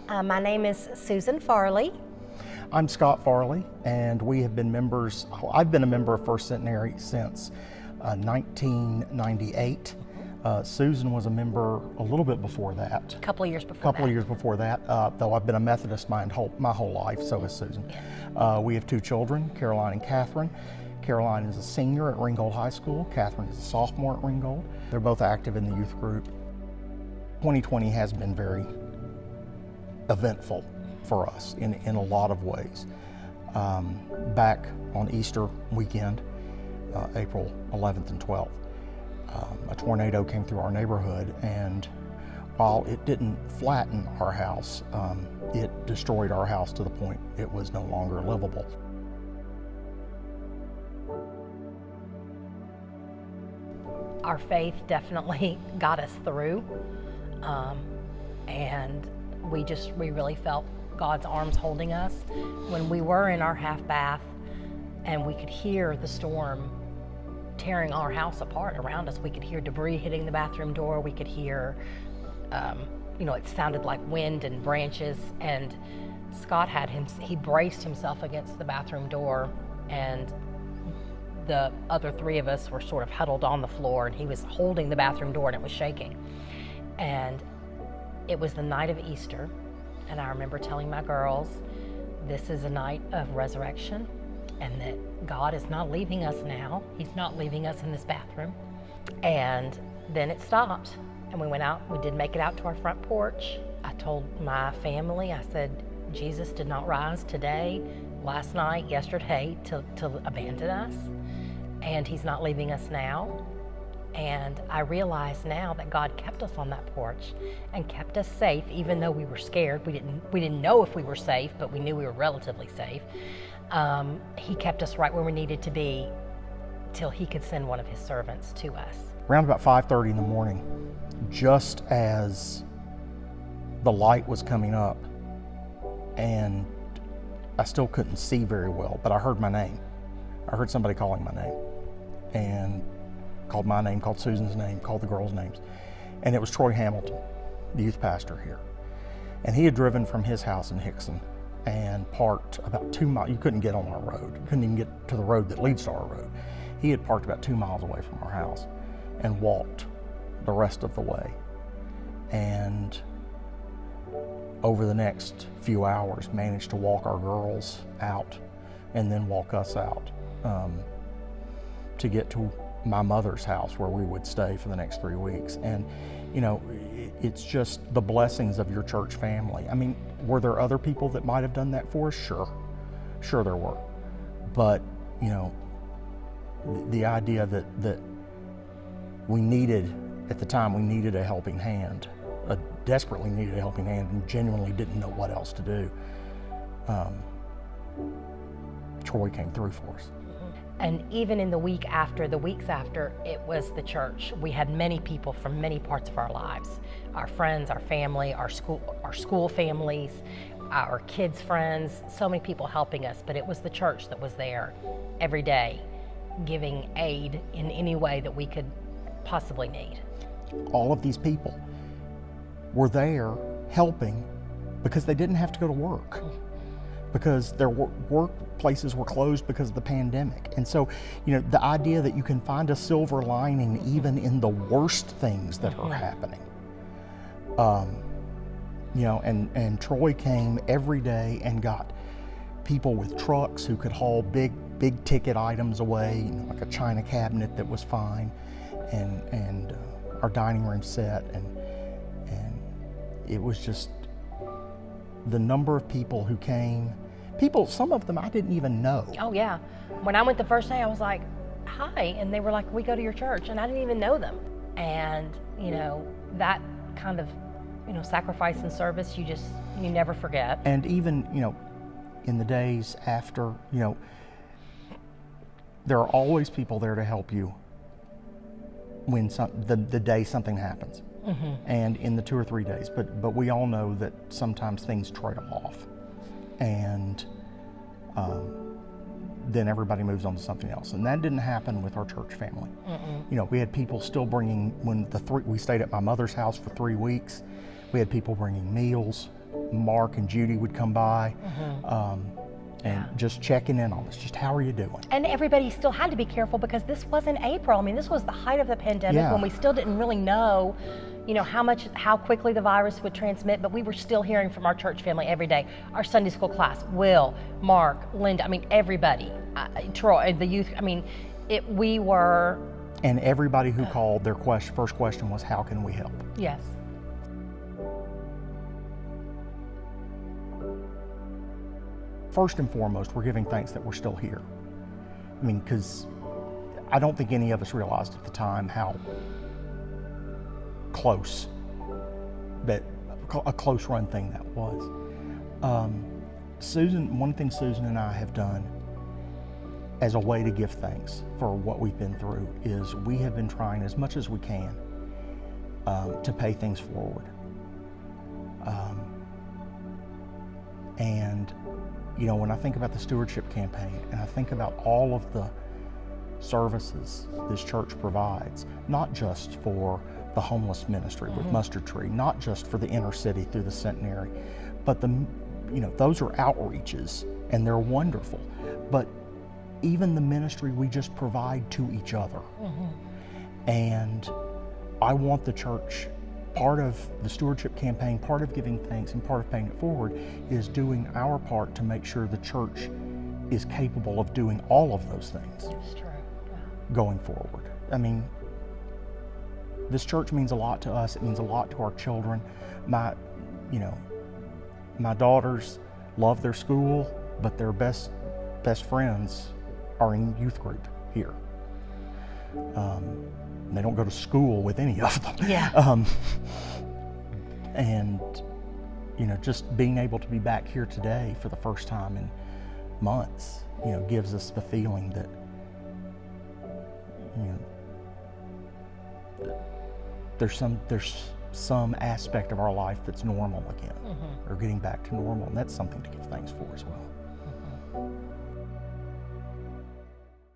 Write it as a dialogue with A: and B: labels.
A: My name is Susan Farley.
B: I'm Scott Farley, and we have been members. I've been a member of First Centenary since 1998. Susan was a member a little bit before that.
A: A couple of years before
B: A couple of years before that, though I've been a Methodist my whole life, so has Susan.
A: Yeah.
B: We have two children, Caroline and Catherine. Caroline is a senior at Ringgold High School. Catherine is a sophomore at Ringgold. They're both active in the youth group. 2020 has been very eventful for us in a lot of ways. Back on Easter weekend, April 11th and 12th, a tornado came through our neighborhood, and while it didn't flatten our house, it destroyed our house to the point it was no longer livable.
A: Our faith definitely got us through, and we really felt God's arms holding us. When we were in our half bath and we could hear the storm tearing our house apart around us, we could hear debris hitting the bathroom door, we could hear, it sounded like wind and branches, and Scott he braced himself against the bathroom door, and the other three of us were sort of huddled on the floor, and he was holding the bathroom door and it was shaking. And it was the night of Easter, and I remember telling my girls, this is a night of resurrection, and that God is not leaving us now. He's not leaving us in this bathroom. And then it stopped, and we went out. We did make it out to our front porch. I told my family, I said, Jesus did not rise today, last night, yesterday, to abandon us, and he's not leaving us now. And I realize now that God kept us on that porch and kept us safe, even though we were scared. We didn't know if we were safe, but we knew we were relatively safe. He kept us right where we needed to be till he could send one of his servants to us.
B: Around about 5:30 in the morning, just as the light was coming up, and I still couldn't see very well, but I heard my name. I heard somebody calling my name, and called my name, called Susan's name, called the girls' names. And it was Troy Hamilton, the youth pastor here. And he had driven from his house in Hickson and parked about 2 miles. You couldn't get on our road. You couldn't even get to the road that leads to our road. He had parked about 2 miles away from our house and walked the rest of the way. And over the next few hours, managed to walk our girls out and then walk us out to get to my mother's house where we would stay for the next 3 weeks. And it's just the blessings of your church family. I mean, were there other people that might have done that for us? Sure there were. But the idea that we needed, at the time, we needed a helping hand, desperately needed a helping hand, and genuinely didn't know what else to do. Troy came through for us.
A: And even in the weeks after, it was the church. We had many people from many parts of our lives, our friends, our family, our school families, our kids' friends, so many people helping us, but it was the church that was there every day, giving aid in any way that we could possibly need.
B: All of these people were there helping because they didn't have to go to work, because their workplaces were closed because of the pandemic. And so, the idea that you can find a silver lining even in the worst things that are happening. And Troy came every day and got people with trucks who could haul big ticket items away, like a china cabinet that was fine, and our dining room set, and it was just the number of people who came. Some of them I didn't even know.
A: Oh yeah. When I went the first day, I was like, hi, and they were like, we go to your church, and I didn't even know them. And that kind of sacrifice and service, you never forget.
B: And even in the days after, there are always people there to help you when the day something happens. Mm-hmm. And in the 2 or 3 days, but we all know that sometimes things trail off, and then everybody moves on to something else. And that didn't happen with our church family. You know, we had people still bringing, when we stayed at my mother's house for 3 weeks, we had people bringing meals. Mark and Judy would come by and just checking in on us, just how are you doing?
A: And everybody still had to be careful because this wasn't April. I mean, this was the height of the pandemic when we still didn't really know, you know, how quickly the virus would transmit, but we were still hearing from our church family every day. Our Sunday school class, Will, Mark, Linda, I mean, everybody, Troy, the youth, I mean, we were.
B: And everybody who called, their first question was, how can we help?
A: Yes.
B: First and foremost, we're giving thanks that we're still here. I mean, because I don't think any of us realized at the time how close a close run thing that was. One thing Susan and I have done as a way to give thanks for what we've been through is we have been trying as much as we can to pay things forward. And you know, when I think about the stewardship campaign and I think about all of the services this church provides, not just for the homeless ministry with Mustard Tree, not just for the inner city through the Centenary, but those are outreaches and they're wonderful. But even the ministry we just provide to each other. And I want the church, part of the stewardship campaign, part of giving thanks and part of paying it forward is doing our part to make sure the church is capable of doing all of those things.
A: That's true.
B: Going forward. I mean, this church means a lot to us. It means a lot to our children. My daughters love their school, but their best friends are in youth group here. They don't go to school with any of them.
A: Yeah.
B: And just being able to be back here today for the first time in months, gives us the feeling that, there's some aspect of our life that's normal again, or getting back to normal, and that's something to give thanks for as well.